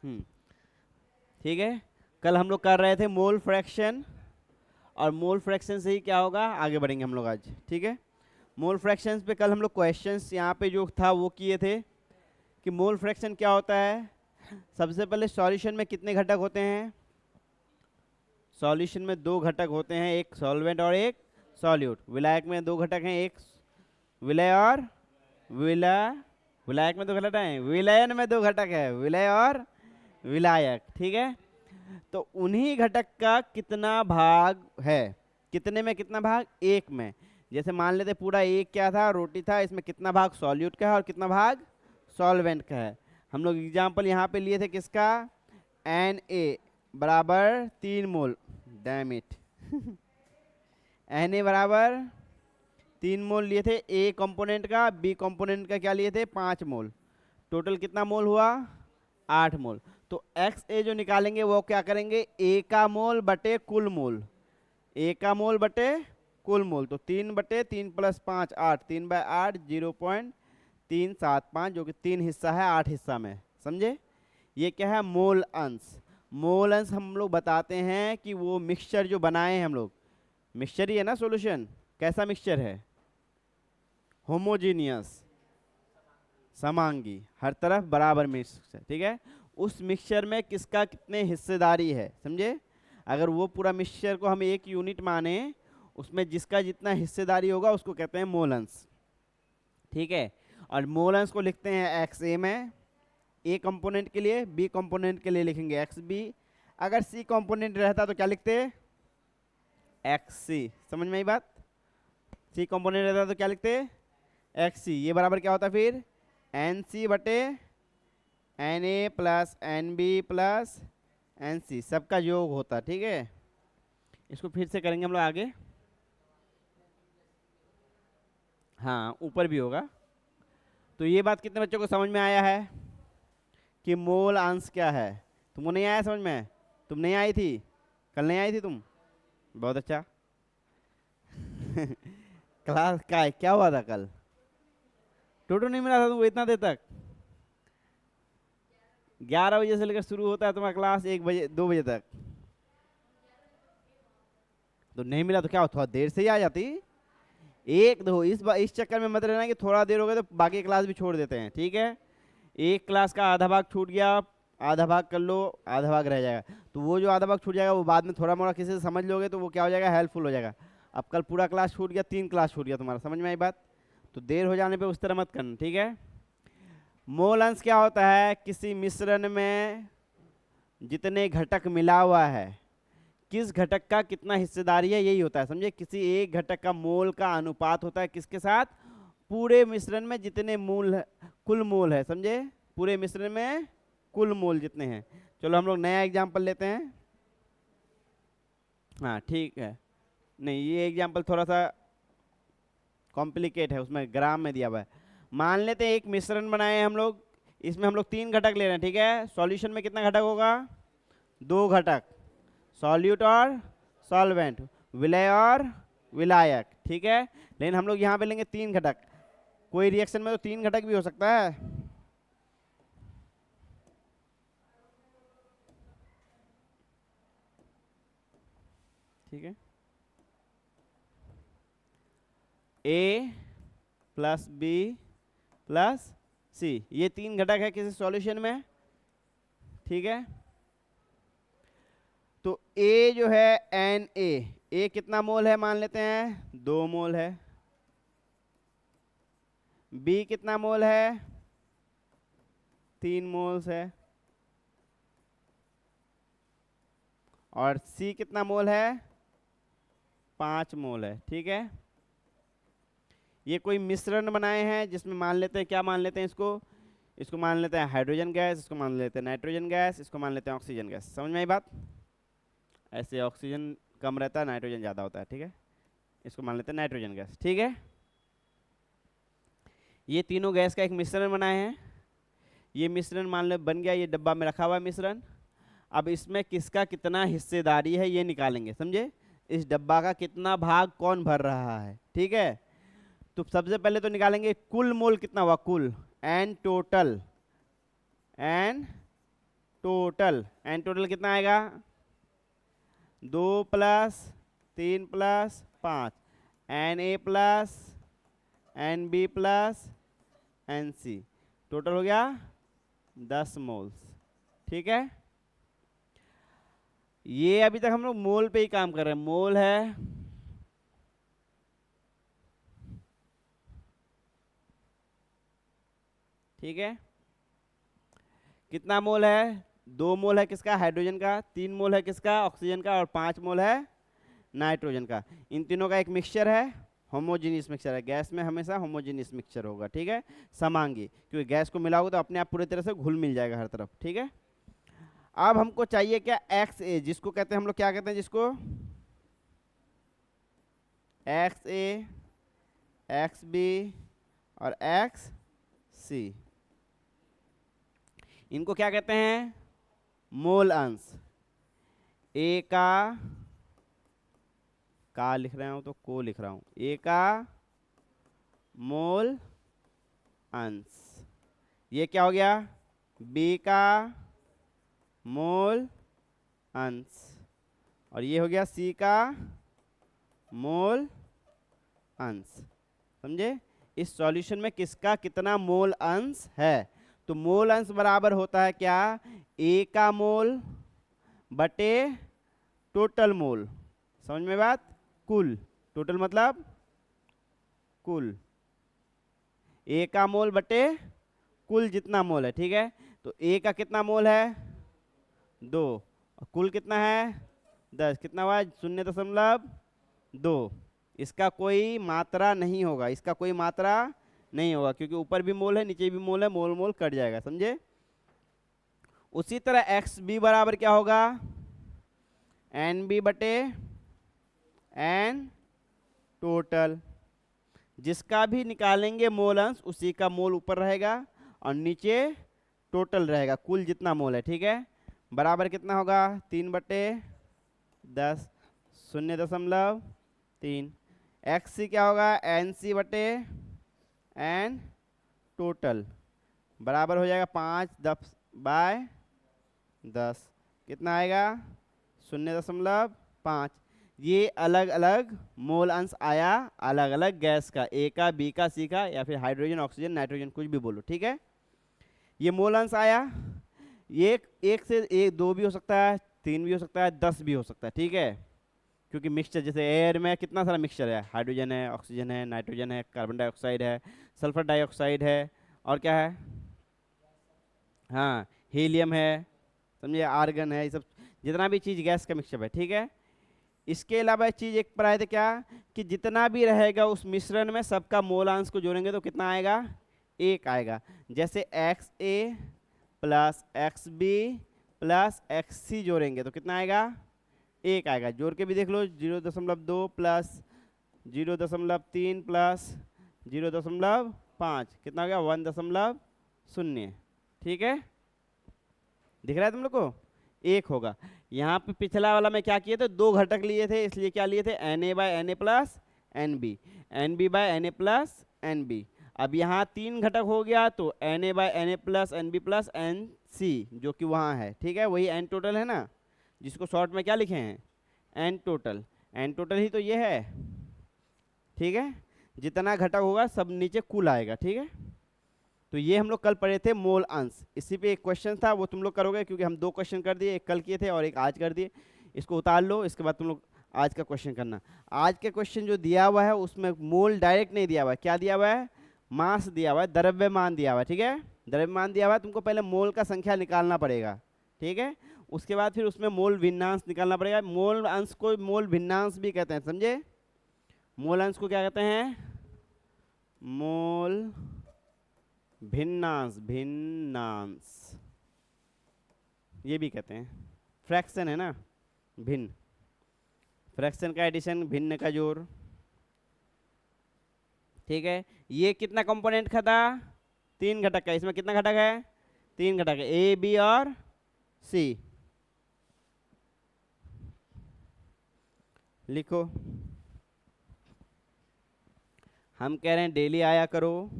ठीक है, कल हम लोग कर रहे थे मोल फ्रैक्शन, और मोल फ्रैक्शन से ही क्या होगा आगे बढ़ेंगे हम लोग आज। ठीक है, मोल फ्रैक्शंस पे कल हम लोग क्वेश्चंस यहाँ पे जो था वो किए थे कि मोल फ्रैक्शन क्या होता है। सबसे पहले सॉल्यूशन में कितने घटक होते हैं? सॉल्यूशन में दो घटक होते हैं, एक सॉल्वेंट और एक सॉल्यूट। विलायक में दो घटक हैं, एक विलय और विलायक में दो घटक हैं, विलयन में दो घटक है, विलय और विलायक। ठीक है, तो उन्हीं घटक का कितना भाग है, कितने में कितना भाग? एक में। जैसे मान लेते पूरा एक क्या था, रोटी था, इसमें कितना भाग सॉल्यूट का है और कितना भाग सॉल्वेंट का है। हम लोग एग्जाम्पल यहाँ पे लिए थे किसका? Na बराबर 3 मोल, डैम इट Na बराबर 3 मोल लिए थे ए कंपोनेंट का, बी कंपोनेंट का क्या लिए थे 5 मोल। टोटल कितना मोल हुआ? 8 मोल। तो एक्स ए जो निकालेंगे वो क्या करेंगे? ए का मोल बटे कुल मोल, ए का मोल बटे कुल मोल। तो 3/3 + 5 8, 3/8 0.375, जो कि 3 हिस्सा है 8 हिस्सा में। समझे? ये क्या है? मोल अंश। मोल अंश हम लोग बताते हैं कि वो मिक्सचर जो बनाए हैं हम लोग, मिक्सचर ही है ना सॉल्यूशन। कैसा मिक्सचर है? होमोजीनियस, समांगी, हर तरफ बराबर मिक्सचर। ठीक है, उस मिक्सचर में किसका कितने हिस्सेदारी है, समझे? अगर वो पूरा मिक्सचर को हम एक यूनिट माने, उसमें जिसका जितना हिस्सेदारी होगा उसको कहते हैं मोल अंश। ठीक है, और मोल अंश को लिखते हैं एक्स ए में, ए कंपोनेंट के लिए, बी कंपोनेंट के लिए लिखेंगे एक्स बी। अगर सी कंपोनेंट रहता तो क्या लिखते? एक्स सी। समझ में आई बात? सी कंपोनेंट रहता तो क्या लिखते? X C. ये बराबर क्या होता फिर? एन सी बटे N A plus N B plus N C, सबका योग होता। ठीक है, इसको फिर से करेंगे हम लोग आगे। हाँ, ऊपर भी होगा। तो ये बात कितने बच्चों को समझ में आया है कि मोल अंश क्या है? तुमको नहीं आया समझ में? तुम नहीं आई थी कल? नहीं आई थी तुम? बहुत अच्छा क्लास का है, क्या हुआ था कल? टोटो नहीं मिला था तुमको इतना देर तक? 11 बजे से लेकर शुरू होता है तुम्हारा क्लास, 1 बजे 2 बजे तक। तो नहीं मिला तो क्या हो, थोड़ा देर से ही आ जाती। एक दो इस चक्कर में मत रहना कि थोड़ा देर हो गया तो बाकी क्लास भी छोड़ देते हैं। ठीक है, एक क्लास का आधा भाग छूट गया, आधा भाग कर लो, आधा भाग रह जाएगा। तो वो जो आधा भाग छूट जाएगा वो बाद में थोड़ा मोड़ा किसी से समझ लोगे तो वो क्या हो जाएगा? हेल्पफुल हो जाएगा। अब कल पूरा क्लास छूट गया, 3 क्लास छूट गया तुम्हारा। समझ में आई बात? तो देर हो जाने पे उस तरह मत करना। ठीक है, मोल अंश क्या होता है? किसी मिश्रण में जितने घटक मिला हुआ है, किस घटक का कितना हिस्सेदारी है, यही होता है। समझे? किसी एक घटक का मोल का अनुपात होता है किसके साथ? पूरे मिश्रण में जितने मोल है, कुल मोल है। समझे? पूरे मिश्रण में कुल मोल जितने हैं। चलो हम लोग नया एग्जाम्पल लेते हैं। हाँ ठीक है, नहीं ये एग्जाम्पल थोड़ा सा कॉम्प्लिकेट है, उसमें ग्राम में दिया हुआ है। मान लेते हैं एक मिश्रण बनाए हैं हम लोग, इसमें हम लोग 3 घटक ले रहे हैं। ठीक है, सॉल्यूशन में कितना घटक होगा? 2 घटक, सॉल्यूट और सॉल्वेंट, विलय और विलायक। ठीक है, लेकिन हम लोग यहाँ पे लेंगे 3 घटक। कोई रिएक्शन में तो 3 घटक भी हो सकता है। ठीक है, ए प्लस बी प्लस सी, ये 3 घटक है किसी सॉल्यूशन में। ठीक है, तो ए जो है एन ए कितना मोल है? मान लेते हैं 2 मोल है। बी कितना मोल है? 3 मोल्स है। और सी कितना मोल है? 5 मोल है। ठीक है, ये कोई मिश्रण बनाए हैं जिसमें मान लेते हैं, क्या मान लेते हैं इसको? इसको मान लेते हैं हाइड्रोजन गैस, इसको मान लेते हैं नाइट्रोजन गैस, इसको मान लेते हैं ऑक्सीजन गैस। समझ में आई बात? ऐसे ऑक्सीजन कम रहता है, नाइट्रोजन ज़्यादा होता है। ठीक है, इसको मान लेते हैं नाइट्रोजन गैस। ठीक है, ये तीनों गैस का एक मिश्रण बनाए हैं। ये मिश्रण मान लो बन गया, ये डब्बा में रखा हुआ है मिश्रण। अब इसमें किसका कितना हिस्सेदारी है ये निकालेंगे। समझे? इस डब्बा का कितना भाग कौन भर रहा है। ठीक है, तो सबसे पहले तो निकालेंगे कुल मोल कितना हुआ, कुल, N total, N total, N total कितना आएगा? 2 plus 3 plus 5, N A plus N B plus N C, total हो गया 10 मोल्स। ठीक है, ये अभी तक हम लोग मोल पे ही काम कर रहे हैं। मोल है ठीक है, कितना मोल है? 2 मोल है किसका? हाइड्रोजन का। 3 मोल है किसका? ऑक्सीजन का। और 5 मोल है नाइट्रोजन का। इन तीनों का एक मिक्सचर है, होमोजेनियस मिक्सचर है। गैस में हमेशा होमोजेनियस मिक्सचर होगा। ठीक है, समांगी, क्योंकि गैस को मिलाओगे तो अपने आप पूरी तरह से घुल मिल जाएगा हर तरफ। ठीक है, अब हमको चाहिए क्या? एक्स ए, जिसको कहते हैं हम लोग क्या कहते हैं? जिसको एक्स ए, एक्स बी और एक्स सी, इनको क्या कहते हैं? मोल अंश। ए का लिख रहा हूं तो को लिख रहा हूं, ए का मोल अंश। ये क्या हो गया? बी का मोल अंश। और ये हो गया सी का मोल अंश। समझे? इस सॉल्यूशन में किसका कितना मोल अंश है? तो मोल अंश बराबर होता है क्या? ए का मोल बटे टोटल मोल। समझ में बात? कुल, टोटल मतलब कुल, ए का मोल बटे कुल जितना मोल है। ठीक है, तो ए का कितना मोल है? 2, और कुल कितना है? 10। कितना हुआ? 0.2। इसका कोई मात्रा नहीं होगा, इसका कोई मात्रा नहीं होगा, क्योंकि ऊपर भी मोल है नीचे भी मोल है, मोल मोल कट जाएगा। समझे? उसी तरह एक्स बी बराबर क्या होगा? एन बी बटे एन टोटल। जिसका भी निकालेंगे मोल अंश उसी का मोल ऊपर रहेगा और नीचे टोटल रहेगा, कुल जितना मोल है। ठीक है, बराबर कितना होगा? 3/10, 0.3। एक्स सी क्या होगा? एन सी बटे एन टोटल, बराबर हो जाएगा 5/10। कितना आएगा? 0.5। ये अलग अलग मोल अंश आया, अलग अलग गैस का, ए का, बी का, सी का, या फिर हाइड्रोजन, ऑक्सीजन, नाइट्रोजन, कुछ भी बोलो। ठीक है, ये मोल अंश आया। ये एक से एक 2 भी हो सकता है, 3 भी हो सकता है, 10 भी हो सकता है। ठीक है, क्योंकि मिक्सचर, जैसे एयर में कितना सारा मिक्सचर है, हाइड्रोजन है, ऑक्सीजन है, नाइट्रोजन है, कार्बन डाइऑक्साइड है, सल्फर डाइऑक्साइड है, और क्या है? हाँ, हीलियम है, समझिए, आर्गन है, ये सब जितना भी चीज़ गैस का मिक्सचर है। ठीक है, इसके अलावा एक चीज़ एक पर आए थे क्या, कि जितना भी रहेगा उस मिश्रण में सबका मोलांश को जोड़ेंगे तो कितना आएगा? 1 आएगा। जैसे x a plus x b plus x c जोड़ेंगे तो कितना आएगा? 1 आएगा। जोड़ के भी देख लो, 0.2 प्लस 0.3 प्लस 0.5, कितना हो गया? 1.0। ठीक है, दिख रहा है तुम लोग को? 1 होगा। यहाँ पे पिछला वाला में क्या किए थे? 2 घटक लिए थे, इसलिए क्या लिए थे? Na by Na plus N B by Na plus N B. अब यहाँ 3 घटक हो गया तो Na by Na plus N B plus N C, जो कि वहाँ है। ठीक है, वही एन टोटल है ना, जिसको शॉर्ट में क्या लिखे हैं? N total. एन टोटल ही तो ये है। ठीक है, जितना घटक होगा सब नीचे कुल आएगा। ठीक है, तो ये हम लोग कल पढ़े थे मोल अंश। इसी पे एक क्वेश्चन था, वो तुम लोग करोगे, क्योंकि हम 2 क्वेश्चन कर दिए, एक कल किए थे और एक आज कर दिए। इसको उतार लो, इसके बाद तुम लोग आज का क्वेश्चन करना। आज के क्वेश्चन जो दिया हुआ है उसमें मोल डायरेक्ट नहीं दिया हुआ है, क्या दिया हुआ है? मास दिया हुआ है, द्रव्यमान दिया हुआ है। ठीक है, द्रव्यमान दिया हुआ है, तुमको पहले मोल का संख्या निकालना पड़ेगा। ठीक है, उसके बाद फिर उसमें मोल भिन्नांश निकालना पड़ेगा। मोल अंश को मोल भिन्नांश भी कहते हैं, समझे? मोल अंश को क्या कहते हैं? मोल भिन्नांश, ये भी कहते हैं। फ्रैक्शन है ना, भिन्न, फ्रैक्शन का एडिशन, भिन्न का जोड़। ठीक है, ये कितना कंपोनेंट का था? 3 घटक का। इसमें कितना घटक है? 3 घटक है, ए बी और सी। लिखो, हम कह रहे हैं डेली आया करो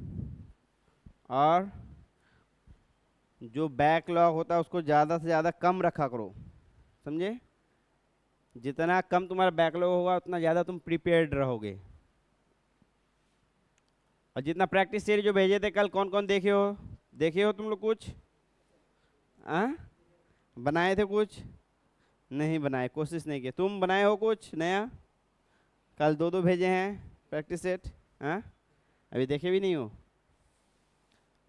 और जो बैकलॉग होता है उसको ज़्यादा से ज़्यादा कम रखा करो, समझे। जितना कम तुम्हारा बैकलॉग होगा उतना ज़्यादा तुम प्रिपेयर्ड रहोगे। और जितना प्रैक्टिस सीरीज जो भेजे थे कल, कौन कौन देखे हो तुम लोग कुछ? हाँ, बनाए थे कुछ? नहीं बनाए, कोशिश नहीं की। तुम बनाए हो कुछ नया? कल दो दो भेजे हैं प्रैक्टिस सेट। हाँ, अभी देखे भी नहीं हो।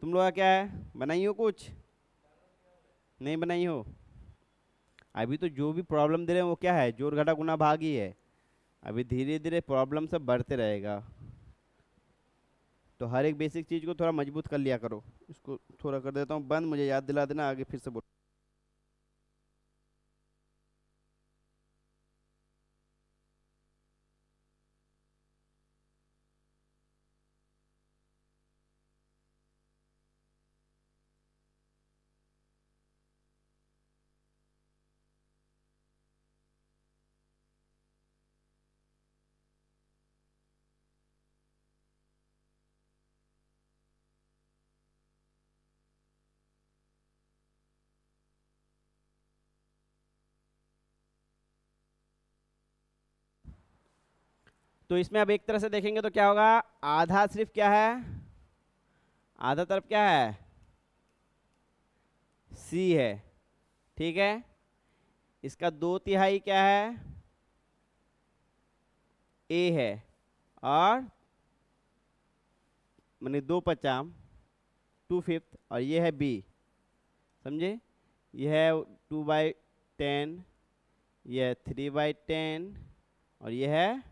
तुम लोग का क्या है, बनाई हो कुछ? नहीं बनाई हो? अभी तो जो भी प्रॉब्लम दे रहे हैं वो क्या है, जोड़ घटा गुना भाग ही है। अभी धीरे धीरे प्रॉब्लम सब बढ़ते रहेगा, तो हर एक बेसिक चीज़ को थोड़ा मजबूत कर लिया करो। इसको थोड़ा कर देता हूँ बंद, मुझे याद दिला देना, आगे फिर से बोल। तो इसमें अब एक तरह से देखेंगे तो क्या होगा, आधा सिर्फ क्या है, आधा तरफ क्या है, सी है, ठीक है। इसका 2/3 क्या है, ए है। और मैंने 2/5, 2/5, और ये है बी, समझे। ये है 2/10, ये है 3/10, और ये है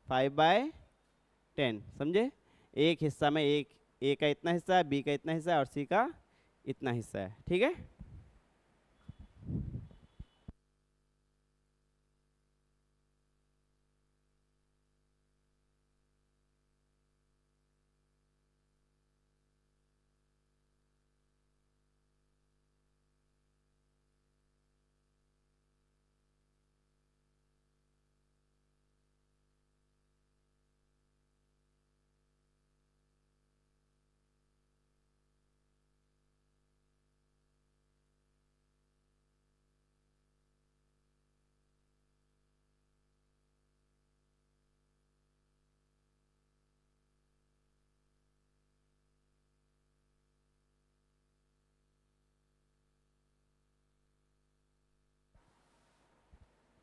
5/10, समझे। एक हिस्सा में एक, ए का इतना हिस्सा है, बी का इतना हिस्सा है, और सी का इतना हिस्सा है, ठीक है।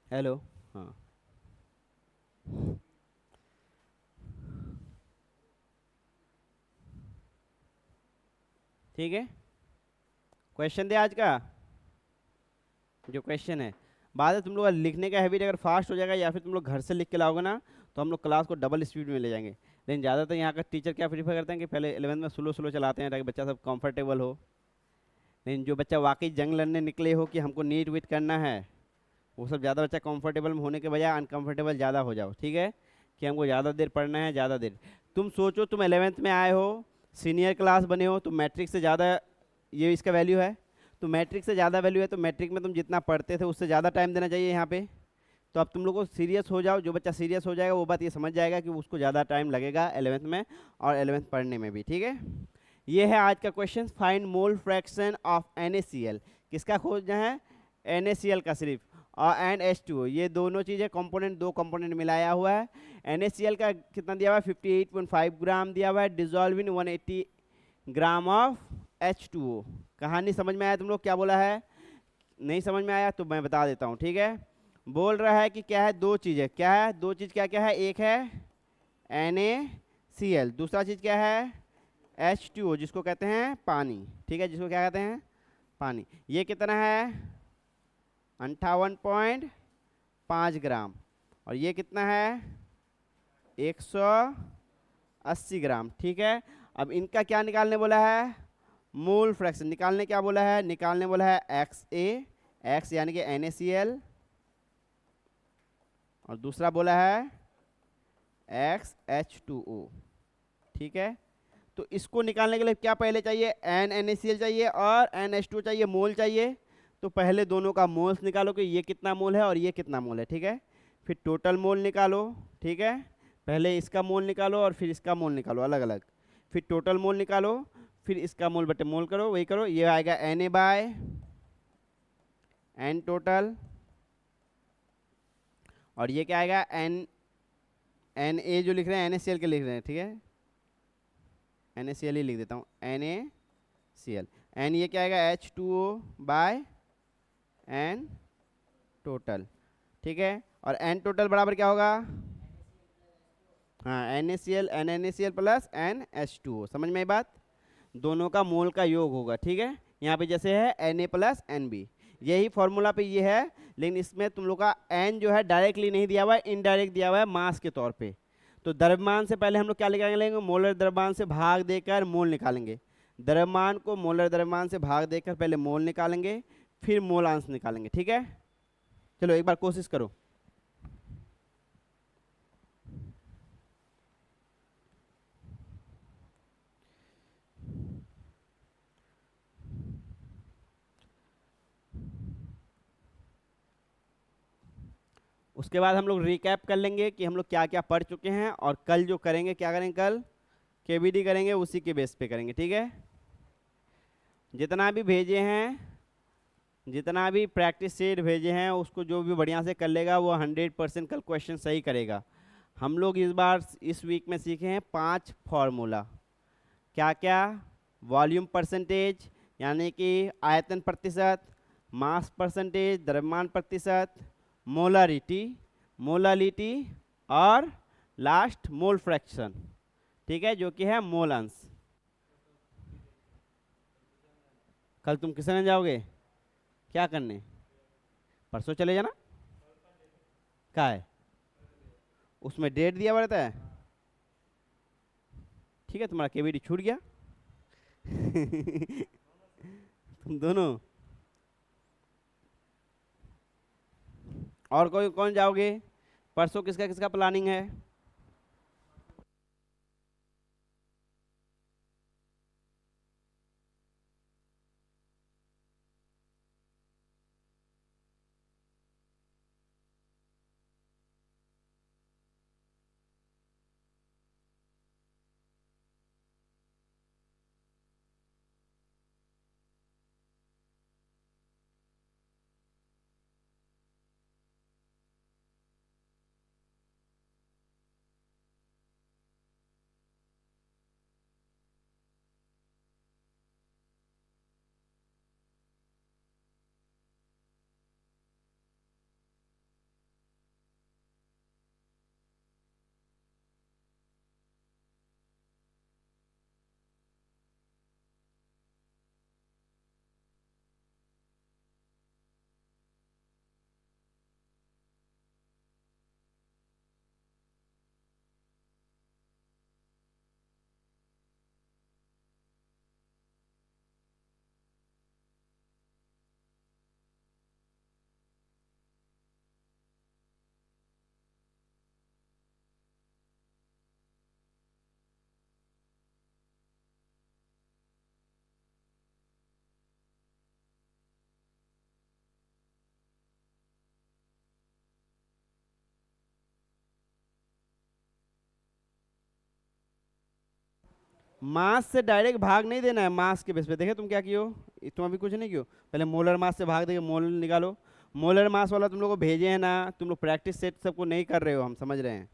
हेलो। हाँ, ठीक है। क्वेश्चन दे आज का, जो क्वेश्चन है। बाद में तुम लोग का लिखने का हैबिट अगर फास्ट हो जाएगा, या फिर तुम लोग घर से लिख के लाओगे ना, तो हम लोग क्लास को डबल स्पीड में ले जाएंगे। लेकिन ज़्यादातर यहाँ का टीचर क्या प्रीफर करते हैं कि पहले 11th में स्लो स्लो चलाते हैं, ताकि बच्चा सब कंफर्टेबल हो। लेकिन जो बच्चा वाकई जंग लड़ने निकले हो कि हमको नीट विट करना है, वो सब ज़्यादा बच्चा कंफर्टेबल में होने के बजाय अनकंफर्टेबल ज़्यादा हो जाओ, ठीक है। कि हमको ज़्यादा देर पढ़ना है, ज़्यादा देर। तुम सोचो, तुम 11th में आए हो, सीनियर क्लास बने हो, तो मैट्रिक से ज़्यादा ये इसका वैल्यू है। तो मैट्रिक से ज़्यादा वैल्यू है, तो मैट्रिक में तुम जितना पढ़ते थे उससे ज़्यादा टाइम देना चाहिए यहाँ पे। तो अब तुम लोग को सीरियस हो जाओ, जो बच्चा सीरियस हो जाएगा वो बात ये समझ जाएगा कि उसको ज़्यादा टाइम लगेगा 11th में, और 11th पढ़ने में भी, ठीक है। ये है आज का question, find mole fraction of NaCl। किसका खोजना है, NaCl का सिर्फ, और एंड H2O, ये दोनों चीज़ें कंपोनेंट, दो कंपोनेंट मिलाया हुआ है। NaCl का कितना दिया हुआ है, 58.5 ग्राम दिया हुआ है, dissolve in 180 gram of H2O। कहानी समझ में आया तुम लोग, क्या बोला है? नहीं समझ में आया तो मैं बता देता हूँ, ठीक है। बोल रहा है कि क्या है, दो चीज़ें, क्या है, दो चीज़ क्या क्या है, एक है NaCl, दूसरा चीज़ क्या है, H2O, जिसको कहते हैं पानी, ठीक है, जिसको क्या कहते हैं, पानी। ये कितना है, 58.5 ग्राम, और ये कितना है, 180 ग्राम, ठीक है। अब इनका क्या निकालने बोला है, मोल फ्रैक्शन निकालने, क्या बोला है, निकालने बोला है X यानी कि NaCl, और दूसरा बोला है XH2O, ठीक है। तो इसको निकालने के लिए क्या पहले चाहिए, NaCl चाहिए और NH2 चाहिए, मोल चाहिए। तो पहले दोनों का मोल्स निकालो कि ये कितना मोल है और ये कितना मोल है, ठीक है। फिर टोटल मोल निकालो, ठीक है। पहले इसका मोल निकालो और फिर इसका मोल निकालो अलग अलग, फिर टोटल मोल निकालो, फिर इसका मोल बटे मोल करो, वही करो, ये आएगा Na बाय एन टोटल, और ये क्या आएगा Na जो लिख रहे हैं NaCl के लिख रहे हैं, ठीक है, NaCl ही लिख देता हूँ, NaCl, एन ये क्या आएगा H2O बाय एन टोटल, ठीक है, और एन टोटल बराबर क्या होगा, हाँ NaCl NaCl प्लस NH2O, समझ में आई बात, दोनों का मोल का योग होगा, ठीक है, यहाँ पे जैसे है Na प्लस NB, यही फॉर्मूला पे ये है, लेकिन इसमें तुम लोग का n जो है डायरेक्टली नहीं दिया हुआ है, इनडायरेक्ट दिया हुआ है मास के तौर पे। तो द्रव्यमान से पहले हम लोग क्या निकालेंगे, मोलर द्रव्यमान से भाग देकर मोल निकालेंगे, द्रव्यमान को मोलर द्रव्यमान से भाग देकर पहले मोल निकालेंगे, फिर मोलांश निकालेंगे, ठीक है। चलो एक बार कोशिश करो। उसके बाद हम लोग रिकैप कर लेंगे कि हम लोग क्या क्या पढ़ चुके हैं, और कल जो करेंगे, क्या करेंगे कल, केबीडी करेंगे, उसी के बेस पे करेंगे, ठीक है। जितना भी भेजे हैं, जितना भी प्रैक्टिस सेट भेजे हैं, उसको जो भी बढ़िया से कर लेगा वो 100% कल क्वेश्चन सही करेगा। हम लोग इस बार इस वीक में सीखे हैं 5 फार्मूला, क्या क्या, वॉल्यूम परसेंटेज यानी कि आयतन प्रतिशत, मास परसेंटेज द्रव्यमान प्रतिशत, मोलारिटी मोलालिटी, और लास्ट मोल फ्रैक्शन, ठीक है, जो कि है मोल अंश। कल तुम किसने जाओगे, क्या करने, परसों चले जाना, क्या है उसमें डेट दिया हुआ रहता है, ठीक है, तुम्हारा केबीडी छूट गया तुम दोनों, और कोई कौन जाओगे परसों, किसका किसका प्लानिंग है। मास से डायरेक्ट भाग नहीं देना है, मास के बेस पे, देखे तुम क्या कियो, तुम अभी कुछ नहीं कियो, पहले मोलर मास से भाग देके मोल निकालो, मोलर मास वाला तुम लोग को भेजे हैं ना, तुम लोग प्रैक्टिस सेट सबको नहीं कर रहे हो, हम समझ रहे हैं,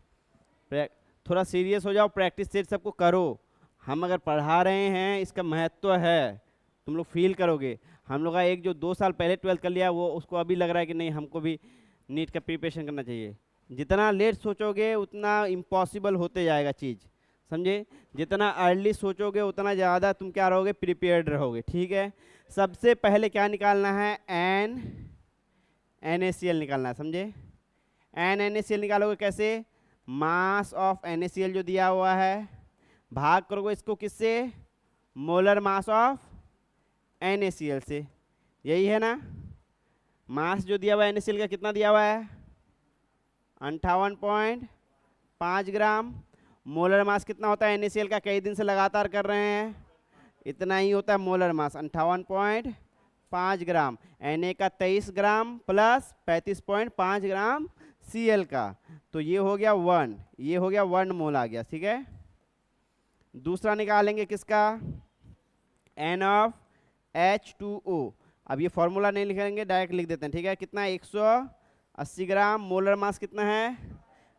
थोड़ा सीरियस हो जाओ, प्रैक्टिस सेट सबको करो, हम अगर पढ़ा रहे हैं इसका महत्व है, तुम लोग फील करोगे। हम लोग का एक जो 2 साल पहले 12th कर लिया, वो उसको अभी लग रहा है कि नहीं हमको भी नीट का प्रिपरेशन करना चाहिए। जितना लेट सोचोगे उतना इम्पॉसिबल होते जाएगा चीज़, समझे, जितना अर्ली सोचोगे उतना ज़्यादा तुम क्या रहोगे, प्रिपेयर्ड रहोगे, ठीक है। सबसे पहले क्या निकालना है, NaCl निकालना है, समझे, NaCl निकालोगे कैसे, मास ऑफ NaCl जो दिया हुआ है, भाग करोगे इसको किससे, मोलर मास ऑफ NaCl से, यही है ना, मास जो दिया हुआ है NaCl का कितना दिया हुआ है, 58.5 ग्राम, मोलर मास कितना होता है NaCl का, कई दिन से लगातार कर रहे हैं, इतना ही होता है मोलर मास 58.5 ग्राम, Na का 23 ग्राम प्लस 35.5 ग्राम Cl का, तो ये हो गया 1, ये हो गया 1 मोल आ गया, ठीक है। दूसरा निकालेंगे किसका, N ऑफ H2O। अब ये फॉर्मूला नहीं लिखेंगे, डायरेक्ट लिख देते हैं, ठीक है। कितना है? 180 ग्राम। मोलर मास कितना है?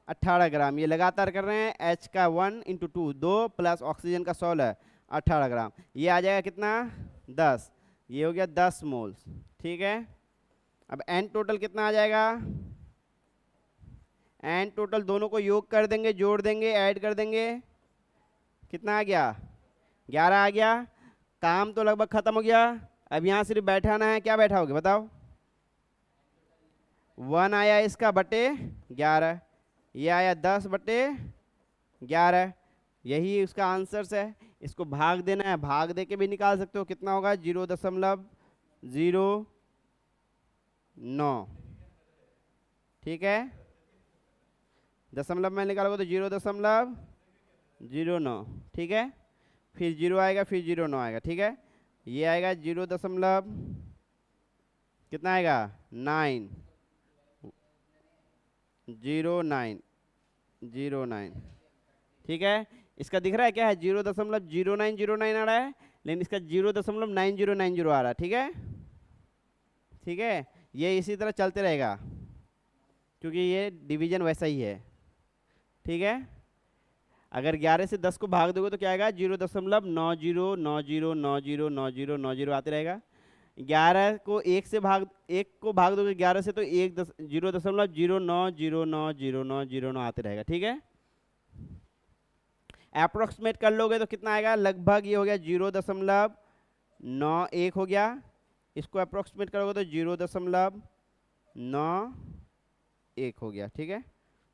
18 ग्राम। ये लगातार कर रहे हैं, H का 1 × 2, 2 प्लस ऑक्सीजन का 16, 18 ग्राम। ये आ जाएगा कितना? 10। ये हो गया 10 मोल्स, ठीक है। अब N टोटल कितना आ जाएगा? N टोटल दोनों को योग कर देंगे, जोड़ देंगे, ऐड कर देंगे। कितना आ गया? 11 आ गया। काम तो लगभग खत्म हो गया। अब यहाँ सिर्फ बैठाना है। क्या बैठाओगे बताओ? 1 आया इसका बटे 11, ये आया 10 बटे 11। यही उसका आंसर है। इसको भाग देना है, भाग दे के भी निकाल सकते हो। कितना होगा? 0.09, ठीक है। दशमलव में निकालोगे तो 0.09, ठीक है। फिर 0 आएगा, फिर 0.9 आएगा, ठीक है। ये आएगा 0. कितना आएगा? 9, 0.9, ठीक है। इसका दिख रहा है क्या है? 0.0909 आ रहा है, लेकिन इसका 0.9090 आ रहा है, ठीक है। ठीक है, ये इसी तरह चलते रहेगा क्योंकि ये डिवीजन वैसा ही है, ठीक है। अगर 11 से 10 को भाग दोगे तो क्या आएगा? 0.90909090 आते रहेगा। 11 को 1 से भाग दोगे 11 से तो 0.09090909 आते रहेगा, ठीक है। अप्रोक्सीमेट कर लोगे तो कितना आएगा? लगभग ये हो गया 0.91 हो गया। इसको अप्रोक्सीमेट करोगे तो 0.91 हो गया, ठीक है।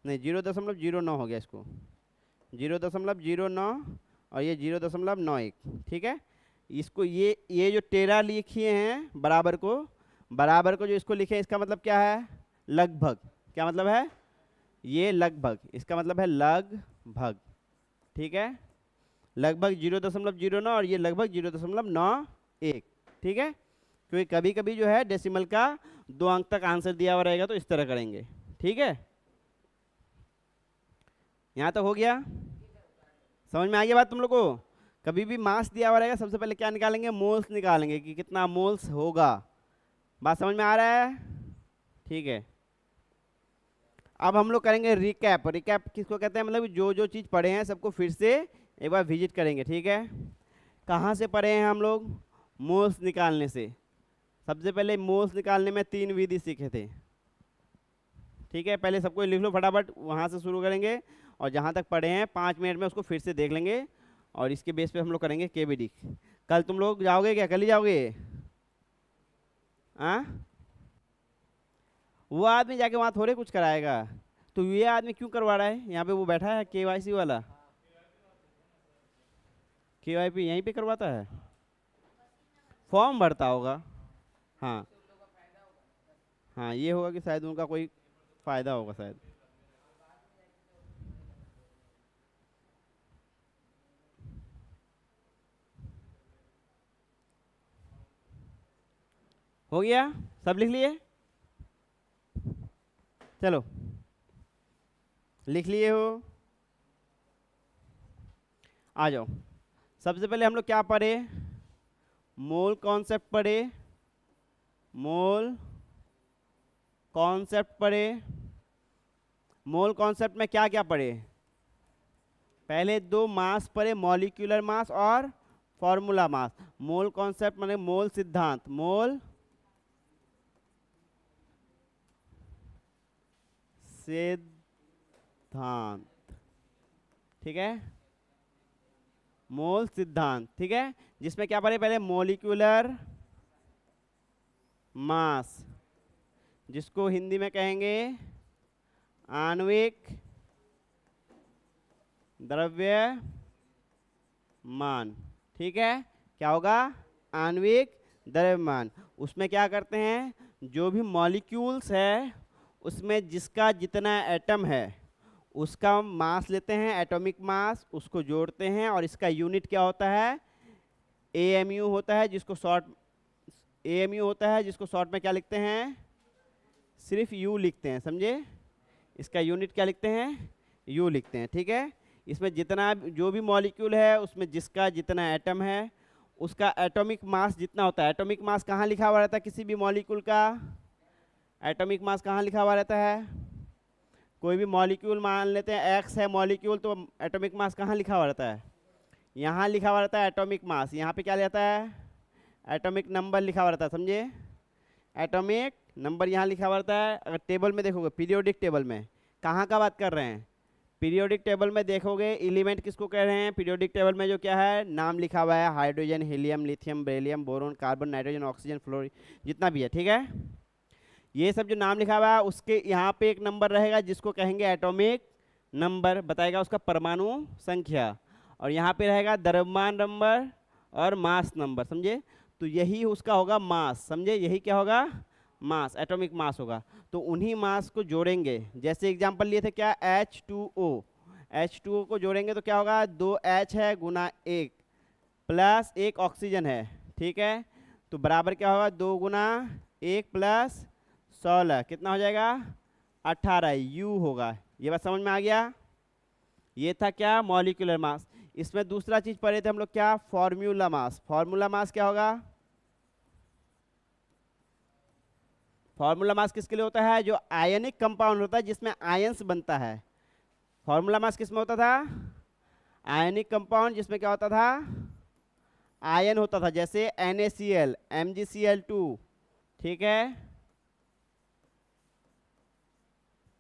नहीं, 0.09 हो गया। इसको 0.09 और ये 0.91, ठीक है। इसको ये जो टेरा लिखे हैं बराबर को जो इसको लिखे हैं, इसका मतलब क्या है? लगभग। क्या मतलब है? ये लगभग, इसका मतलब है लगभग, ठीक है। लगभग 0.09 और ये लगभग 0.91, ठीक है। क्योंकि कभी कभी जो है डेसिमल का 2 अंक तक आंसर दिया हुआ रहेगा तो इस तरह करेंगे, ठीक है। यहाँ तक हो गया? समझ में आ गया बात तुम लोग को? कभी भी मास दिया हुआ रहेगा, सबसे पहले क्या निकालेंगे? मोल्स निकालेंगे कि कितना मोल्स होगा। बात समझ में आ रहा है? ठीक है। अब हम लोग करेंगे रिकैप। रिकैप किसको कहते हैं? मतलब जो जो चीज़ पढ़े हैं सबको फिर से एक बार विजिट करेंगे, ठीक है। कहाँ से पढ़े हैं हम लोग? मोल्स निकालने से। सबसे पहले मोल्स निकालने में 3 विधि सीखे थे, ठीक है। पहले सबको लिख लो फटाफट, वहाँ से शुरू करेंगे और जहाँ तक पढ़े हैं 5 मिनट में उसको फिर से देख लेंगे और इसके बेस पे हम लोग करेंगे केबीडी। कल तुम लोग जाओगे क्या? कल ही जाओगे? हाँ, वो आदमी जाके वहाँ थोड़े कुछ कराएगा, तो ये आदमी क्यों करवा रहा है? यहाँ पे वो बैठा है KYC वाला, KYP यहीं पे करवाता है, फॉर्म भरता होगा। हाँ हाँ, ये होगा कि शायद उनका कोई फ़ायदा होगा शायद। हो गया? सब लिख लिए? चलो, लिख लिए हो? आ जाओ। सबसे पहले हम लोग क्या पढ़े? मोल कॉन्सेप्ट पढ़े। मोल कॉन्सेप्ट पढ़े। मोल कॉन्सेप्ट में क्या क्या पढ़े? पहले 2 मास पढ़े, मॉलिक्यूलर मास और फॉर्मूला मास। मोल कॉन्सेप्ट माने मोल सिद्धांत, मोल सिद्धांत, ठीक है। मोल सिद्धांत, ठीक है। जिसमें क्या पढ़े? पहले मॉलिक्यूलर मास, जिसको हिंदी में कहेंगे आणविक द्रव्यमान, ठीक है। क्या होगा? आणविक द्रव्यमान। उसमें क्या करते हैं? जो भी मॉलिक्यूल्स है उसमें जिसका जितना एटम है उसका मास लेते हैं, एटॉमिक मास, उसको जोड़ते हैं और इसका यूनिट क्या होता है? AMU होता है, जिसको शॉर्ट में क्या लिखते हैं? सिर्फ U लिखते हैं, समझे? इसका यूनिट क्या लिखते हैं? U लिखते हैं, ठीक है। इसमें जितना जो भी मॉलिक्यूल है उसमें जिसका जितना एटम है उसका एटॉमिक मास जितना होता है। एटॉमिक मास कहाँ लिखा हुआ रहता है किसी भी मॉलिक्यूल का? एटॉमिक मास कहाँ लिखा हुआ रहता है? कोई भी मॉलिक्यूल मान लेते हैं एक्स है मॉलिक्यूल, तो एटॉमिक मास कहाँ लिखा हुआ रहता है? यहाँ लिखा हुआ रहता है एटॉमिक मास। यहाँ पे क्या रहता है? एटॉमिक नंबर लिखा हुआ रहता है, समझे? एटॉमिक नंबर यहाँ लिखा हुआ रहता है। अगर टेबल में देखोगे, पीरियोडिक टेबल में, कहाँ का बात कर रहे हैं? पीरियोडिक टेबल में देखोगे एलिमेंट किसको कह रहे हैं? पीरियोडिक टेबल में जो क्या है नाम लिखा हुआ है, hydrogen, helium, lithium, beryllium, boron, carbon, nitrogen, oxygen, fluorine, जितना भी है, ठीक है? ये सब जो नाम लिखा हुआ है उसके यहाँ पे एक नंबर रहेगा जिसको कहेंगे एटॉमिक नंबर, बताएगा उसका परमाणु संख्या। और यहाँ पे रहेगा द्रव्यमान नंबर और मास नंबर, समझे? तो यही उसका होगा मास, समझे? यही क्या होगा? मास, एटॉमिक मास होगा। तो उन्हीं मास को जोड़ेंगे। जैसे एग्जांपल लिए थे क्या? H2O। H2O को जोड़ेंगे तो क्या होगा? 2H है गुना 1 प्लस 1 ऑक्सीजन है, ठीक है? तो बराबर क्या होगा? 2 गुना 1 प्लस 16, कितना हो जाएगा? 18 U होगा। ये बात समझ में आ गया? ये था क्या? Molecular mass. इसमें दूसरा चीज पढ़े थे हम लोग क्या? Formula mass. फॉर्मूला मास क्या होगा? फॉर्मूला मास किसके लिए होता है? जो आयनिक कंपाउंड होता है जिसमें आयंस बनता है। फॉर्मूला मास किसमें होता था? आयनिक कंपाउंड जिसमें क्या होता था? आयन होता था, जैसे NaCl, MgCl2, ठीक है?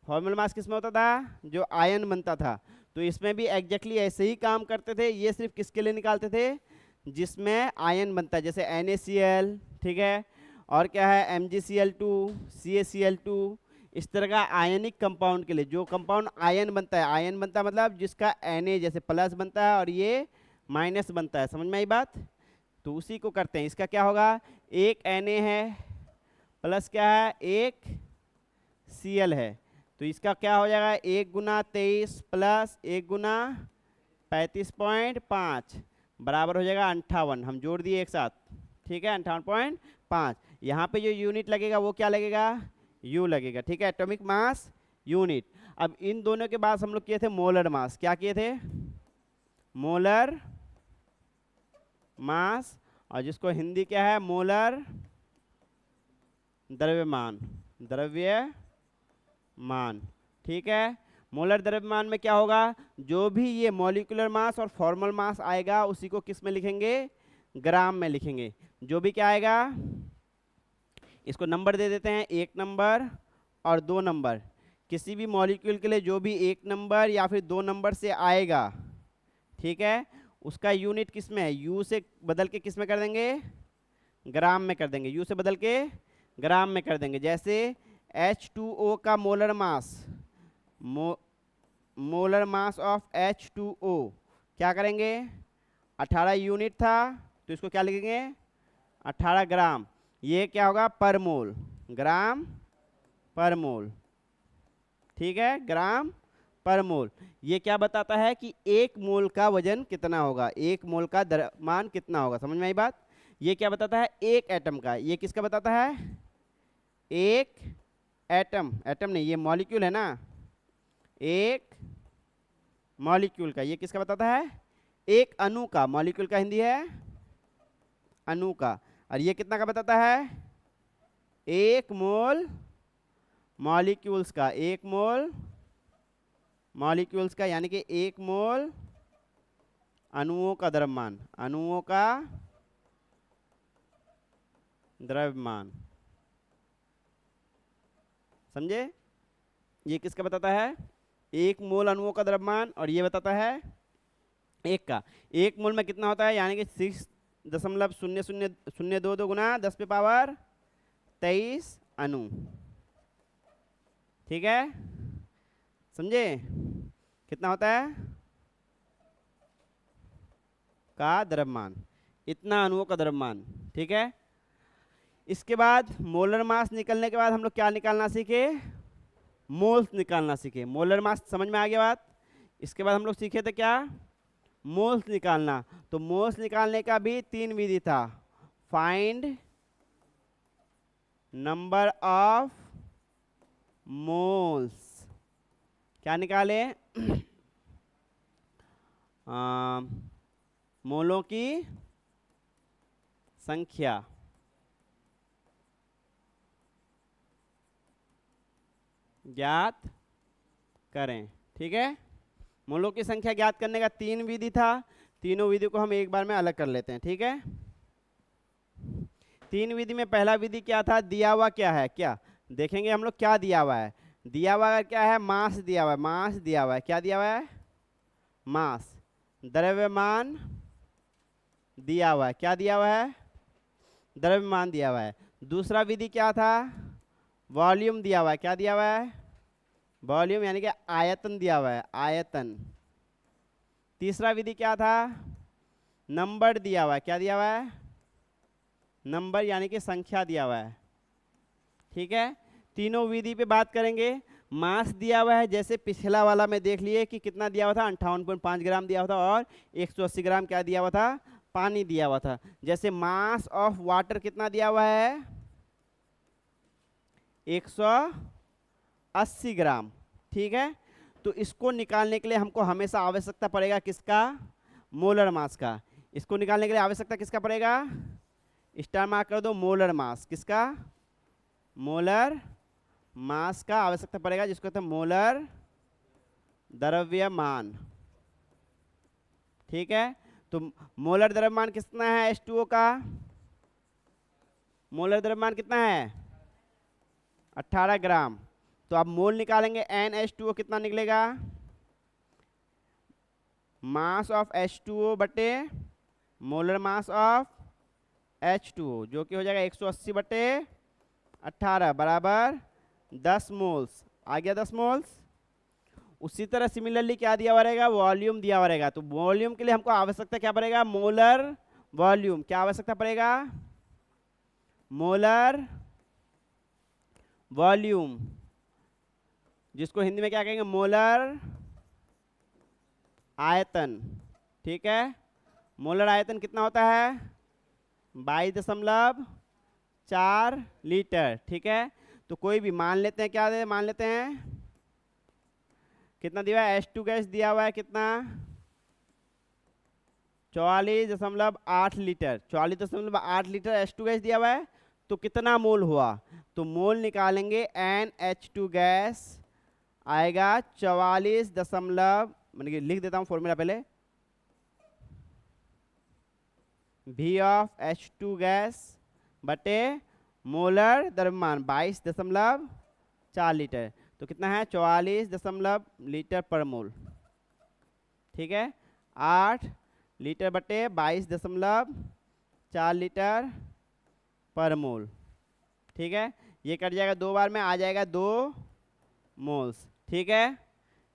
फॉर्मूला मास किसमें होता था? जो आयन बनता था। तो इसमें भी एग्जैक्टली ऐसे ही काम करते थे। ये सिर्फ किसके लिए निकालते थे? जिसमें आयन बनता है, जैसे NaCl, ठीक है? और क्या है? MgCl2, CaCl2, इस तरह का आयनिक कंपाउंड के लिए। जो कंपाउंड आयन बनता है, आयन बनता है मतलब जिसका Na जैसे प्लस बनता है और ये माइनस बनता है, समझ में आई बात? तो उसी को करते हैं। इसका क्या होगा? एक Na है प्लस क्या है? एक Cl है, तो इसका क्या हो जाएगा? 1 गुना 23 प्लस 1 गुना 35.5 बराबर हो जाएगा 58। हम जोड़ दिए एक साथ, ठीक है? 58.5। यहाँ पे जो यूनिट लगेगा वो क्या लगेगा? यू लगेगा, ठीक है? Atomic mass unit. अब इन दोनों के बाद हम लोग किए थे मोलर मास। क्या किए थे? मोलर मास, और जिसको हिंदी क्या है? मोलर द्रव्यमान। द्रव्यमान, ठीक है? मोलर द्रव्यमान में क्या होगा? जो भी ये मॉलिक्यूलर मास और फॉर्मल मास आएगा उसी को किस में लिखेंगे? ग्राम में लिखेंगे। जो भी क्या आएगा, इसको नंबर दे देते हैं, 1 नंबर और 2 नंबर। किसी भी मॉलिक्यूल के लिए जो भी 1 नंबर या फिर 2 नंबर से आएगा, ठीक है, उसका यूनिट किस में है? यू से बदल के किस में कर देंगे? ग्राम में कर देंगे। यू से बदल के ग्राम में कर देंगे। जैसे H2O का molar mass, molar mass of H2O क्या करेंगे? 18 यूनिट था, तो इसको क्या लिखेंगे? 18 ग्राम। ये क्या होगा? पर मोल, ग्राम पर मोल, ठीक है? ग्राम पर मोल। ये क्या बताता है कि 1 मोल का वजन कितना होगा, 1 मोल का द्रव्यमान कितना होगा। समझ में आई बात? ये क्या बताता है? एक एटम का। ये किसका बताता है? एक एटम, एटम नहीं, ये मॉलिक्यूल है ना, एक मॉलिक्यूल का। ये किसका बताता है? एक अणु का। मॉलिक्यूल का हिंदी है अणु का। और ये कितना का बताता है? 1 मोल मॉलिक्यूल्स का। 1 मोल मॉलिक्यूल्स का, यानी कि 1 मोल अणुओं का द्रव्यमान, अणुओं का द्रव्यमान, समझे? ये किसका बताता है? 1 मोल अणुओं का द्रव्यमान। और ये बताता है एक का। 1 मोल में कितना होता है? यानी कि 6.000022 गुना 10 पे पावर 23 अणु, ठीक है? समझे? कितना होता है का द्रव्यमान? इतना अणुओं का द्रव्यमान, ठीक है? इसके बाद मोलर मास निकलने के बाद हम लोग क्या निकालना सीखे? मोल्स निकालना सीखे। मोलर मास समझ में आ गया बात? इसके बाद हम लोग सीखे थे क्या? मोल्स निकालना। तो मोल्स निकालने का भी 3 विधि था। Find number of moles. क्या निकाले? मोलों की संख्या ज्ञात करें। ठीक है, मूलों की संख्या ज्ञात करने का 3 विधि था, तीनों विधि को हम एक बार में अलग कर लेते हैं। ठीक है, 3 विधि में पहला विधि क्या था, दिया हुआ क्या है, क्या देखेंगे हम लोग, क्या दिया हुआ है। दिया हुआ क्या है, मास दिया हुआ है, मास दिया हुआ है, क्या दिया हुआ है, मास। द्रव्यमान दिया हुआ है, क्या दिया हुआ है, द्रव्यमान दिया हुआ है। दूसरा विधि क्या था, वॉल्यूम दिया हुआ है, क्या दिया हुआ है, वॉल्यूम यानी कि आयतन दिया हुआ है, आयतन। तीसरा विधि क्या था, नंबर दिया हुआ है, क्या दिया हुआ है, नंबर यानी कि संख्या दिया हुआ है। ठीक है, तीनों विधि पे बात करेंगे। मास दिया हुआ है, जैसे पिछला वाला में देख लिए कि कितना दिया हुआ था, 58.5 ग्राम दिया हुआ था, और 180 ग्राम क्या दिया हुआ था, पानी दिया हुआ था। जैसे मास ऑफ वाटर कितना दिया हुआ है, 180 ग्राम। ठीक है, तो इसको निकालने के लिए हमको हमेशा आवश्यकता पड़ेगा किसका, मोलर मास का। इसको निकालने के लिए आवश्यकता किसका पड़ेगा, स्टार मार्क कर दो, मोलर मास। किसका, मोलर मास का आवश्यकता पड़ेगा, जिसको कहते हैं मोलर द्रव्यमान। ठीक है, तो मोलर द्रव्यमान कितना है H2O का, मोलर द्रव्यमान कितना है 18 ग्राम। तो आप मोल निकालेंगे, NH2O कितना निकलेगा, मास ऑफ H2O बटे मोलर मास ऑफ H2O, जो कि हो जाएगा 180 बटे 18 बराबर 10 मोल्स। आ गया 10 मोल्स। उसी तरह सिमिलरली क्या दिया हुआ रहेगा, वॉल्यूम दिया हुआ रहेगा। तो वॉल्यूम के लिए हमको आवश्यकता क्या पड़ेगा, मोलर वॉल्यूम। क्या आवश्यकता पड़ेगा, मोलर वॉल्यूम, जिसको हिंदी में क्या कहेंगे, मोलर आयतन। ठीक है, मोलर आयतन कितना होता है, 22.4 लीटर। ठीक है, तो कोई भी मान लेते हैं, क्या दे मान लेते हैं, कितना दिया हुआ है, H2 गैस दिया हुआ है कितना, 44.8 लीटर, 44.8 लीटर H2 गैस दिया हुआ है। तो कितना मोल हुआ, तो मोल निकालेंगे, NH2 गैस आएगा 44 दशमलव, मैंने लिख देता हूं फॉर्मूला पहले, V ऑफ H2 गैस बटे मोलर द्रव्यमान 22.4 लीटर। तो कितना है, 44 लीटर पर मोल। ठीक है, 8 लीटर बटे 22.4 लीटर पर मोल। ठीक है, ये कट जाएगा 2 बार में, आ जाएगा 2 मोल्स। ठीक है,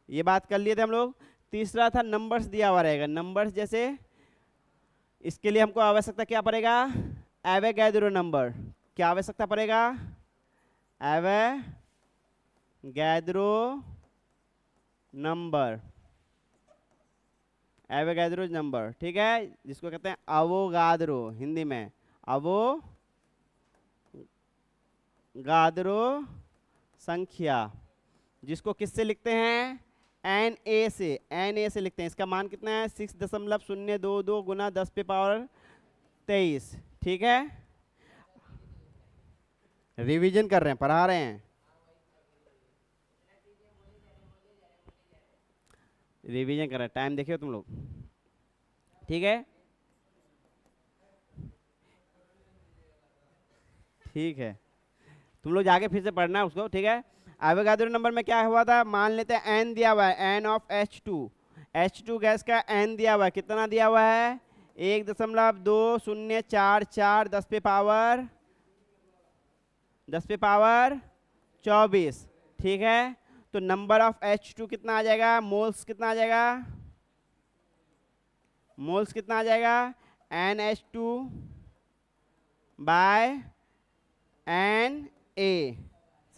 ये बात कर लिए थे हम लोग। तीसरा था नंबर्स दिया हुआ रहेगा, नंबर्स जैसे इसके लिए हमको आवश्यकता क्या पड़ेगा, एवोगैड्रो नंबर। क्या आवश्यकता पड़ेगा, एवोगैड्रो नंबर, एवोगैड्रो नंबर। ठीक है, जिसको कहते हैं अवोगाद्रो, हिंदी में अवोगाद्रो संख्या, जिसको किससे लिखते हैं, Na से, Na से लिखते हैं। इसका मान कितना है, 6.022 गुना 10 पे पावर 23। ठीक है, रिवीजन कर रहे हैं, पढ़ा रहे हैं, रिवीजन कर रहे हैं, टाइम देखिए तुम लोग। ठीक है, ठीक है, तुम लोग जाके फिर से पढ़ना है उसको। ठीक है, एवोगाड्रो नंबर में क्या हुआ था, मान लेते हैं N दिया हुआ है, N ऑफ H2 गैस का N दिया हुआ है, कितना दिया हुआ है, 1.2044 10 पे पावर 24। ठीक है, तो नंबर ऑफ H2 कितना आ जाएगा, मोल्स कितना आ जाएगा, मोल्स कितना आ जाएगा, NH2 बाय Na,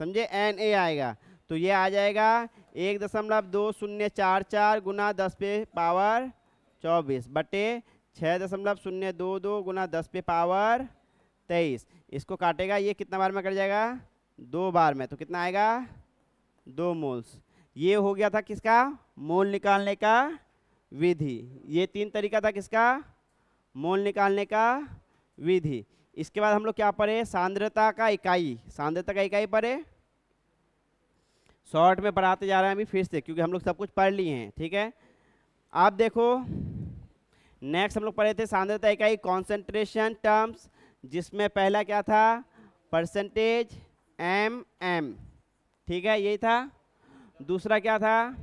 समझे, Na आएगा। तो ये आ जाएगा 1.2044 गुना 10 पे पावर 24 बटे 6.022 गुना 10 पे पावर 23। इसको काटेगा, ये कितना बार में कट जाएगा, 2 बार में। तो कितना आएगा, 2 मोल्स। ये हो गया था किसका, मोल निकालने का विधि। ये 3 तरीका था किसका, मोल निकालने का विधि। इसके बाद हम लोग क्या पढ़े, सांद्रता का इकाई, सांद्रता का इकाई पढ़े, शॉर्ट में पढ़ाते जा रहे हैं अभी फिर से, क्योंकि हम लोग सब कुछ पढ़ लिए हैं, ठीक है। आप देखो नेक्स्ट हम लोग पढ़े थे सांद्रता इकाई कॉन्सेंट्रेशन टर्म्स, जिसमें पहला क्या था, परसेंटेज एम, ठीक है, यही था। दूसरा क्या था,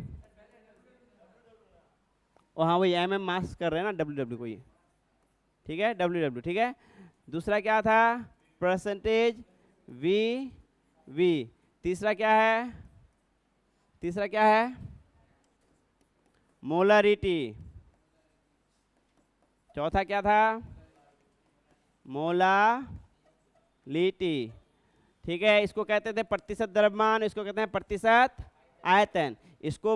और हाँ वही एम मास कर रहे हैं ना, डब्ल्यू को ये, ठीक है, डब्ल्यू, ठीक है। दूसरा क्या था, परसेंटेज वी। तीसरा क्या है, मोलरिटी। चौथा क्या था, मोलालिटी, ठीक है। इसको कहते थे प्रतिशत द्रव्यमान, इसको कहते हैं प्रतिशत आयतन, इसको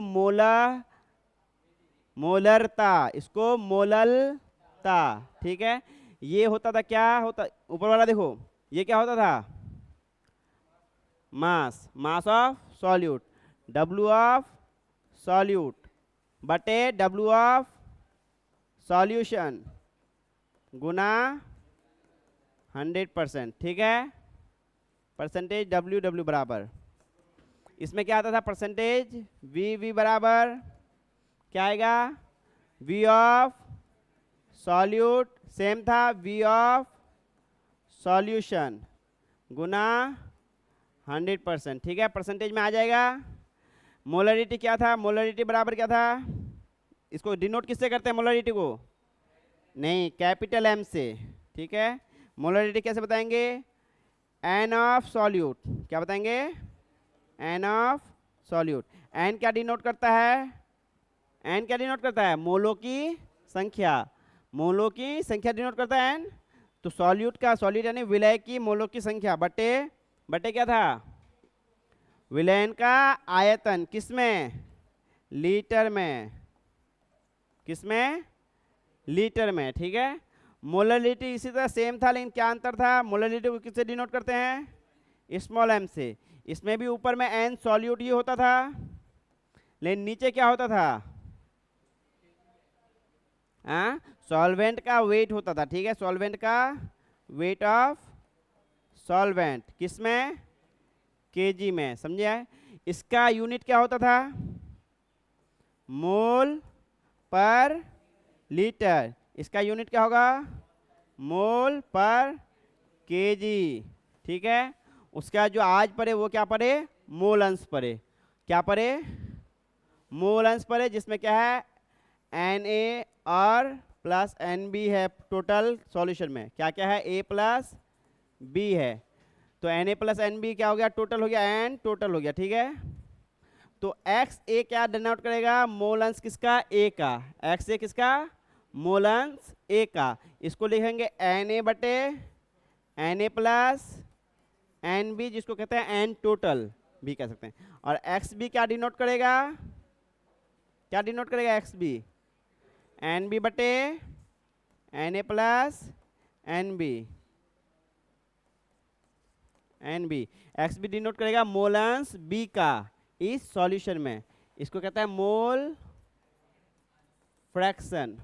मोलरता, इसको मोललता, ठीक है। ये होता था, क्या होता, ऊपर वाला देखो, ये क्या होता था, mass of solute, W of solute बटे डब्ल्यू ऑफ सॉल्यूशन गुना 100%, ठीक है। परसेंटेज डब्ल्यू बराबर, इसमें क्या आता था, परसेंटेज वी बराबर क्या आएगा, वी ऑफ सॉल्यूट, सेम था, वी ऑफ सॉल्यूशन गुना 100%, ठीक है, परसेंटेज में आ जाएगा। मोलरिटी क्या था, मोलरिटी बराबर क्या था, इसको डिनोट किससे करते हैं मोलरिटी को, नहीं कैपिटल एम से, ठीक है। मोलरिटी कैसे बताएंगे, एन ऑफ सॉल्यूट, क्या बताएंगे, एन ऑफ सॉल्यूट। एन क्या डिनोट करता है, मोलों की संख्या, मोलों की संख्या डिनोट करता है एन। तो सॉल्यूट यानी विलय की मोलों की संख्या बटे क्या था, विलयन का आयतन, किसमें, लीटर में, किसमें, लीटर में, ठीक है। मोलरिटी इसी तरह सेम था, लेकिन क्या अंतर था, मोलरिटी को किससे डिनोट करते हैं, स्मॉल एम से। इसमें भी ऊपर में एन सॉल्यूट ये होता था, लेकिन नीचे क्या होता था, सॉल्वेंट का वेट होता था, ठीक है, सॉल्वेंट का वेट ऑफ सॉल्वेंट किसमें, केजी में, समझे। इसका यूनिट क्या होता था, मोल पर लीटर, इसका यूनिट क्या होगा, मोल पर केजी, ठीक है। उसका जो आज पढ़े वो क्या पढ़े, मोल अंश पढ़े, क्या पढ़े, मोल अंश पढ़े, जिसमें क्या है, Na और प्लस NB है टोटल सॉल्यूशन में, क्या क्या है, A प्लस B है। तो Na प्लस NB क्या हो गया, टोटल हो गया, N टोटल हो गया, ठीक है। तो XA क्या डिनोट करेगा, मोल अंश किसका, A का, XA किसका, मोल अंश A का। इसको लिखेंगे Na बटे Na प्लस NB, जिसको कहते हैं N टोटल भी कह सकते हैं। और XB क्या डिनोट करेगा, XB, NB बटे Na plus NB। XB denote करेगा मोल अंश B का इस सॉल्यूशन में, इसको कहता है मोल फ्रैक्शन।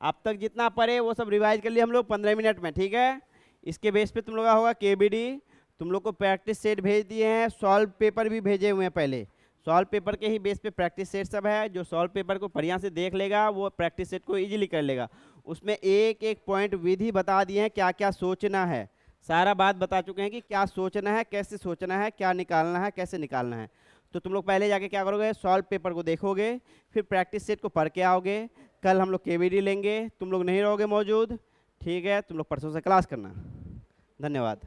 अब तक जितना पढ़े वो सब रिवाइज कर लिए हम लोग 15 मिनट में, ठीक है। इसके बेस पे तुम लोग का होगा KBD, तुम लोग को प्रैक्टिस सेट भेज दिए हैं, सॉल्व पेपर भी भेजे हुए हैं पहले, सॉल्व पेपर के ही बेस पे प्रैक्टिस सेट सब है। जो सॉल्व पेपर को बढ़िया से देख लेगा वो प्रैक्टिस सेट को इजीली कर लेगा। उसमें एक एक पॉइंट विधि बता दिए हैं, क्या क्या सोचना है, सारा बात बता चुके हैं कि क्या सोचना है, कैसे सोचना है, क्या निकालना है, कैसे निकालना है। तो तुम लोग पहले जाके क्या करोगे, सॉल्व पेपर को देखोगे, फिर प्रैक्टिस सेट को पढ़ के आओगे। कल हम लोग KBD लेंगे, तुम लोग नहीं रहोगे मौजूद, ठीक है। तुम लोग परसों से क्लास करना। धन्यवाद।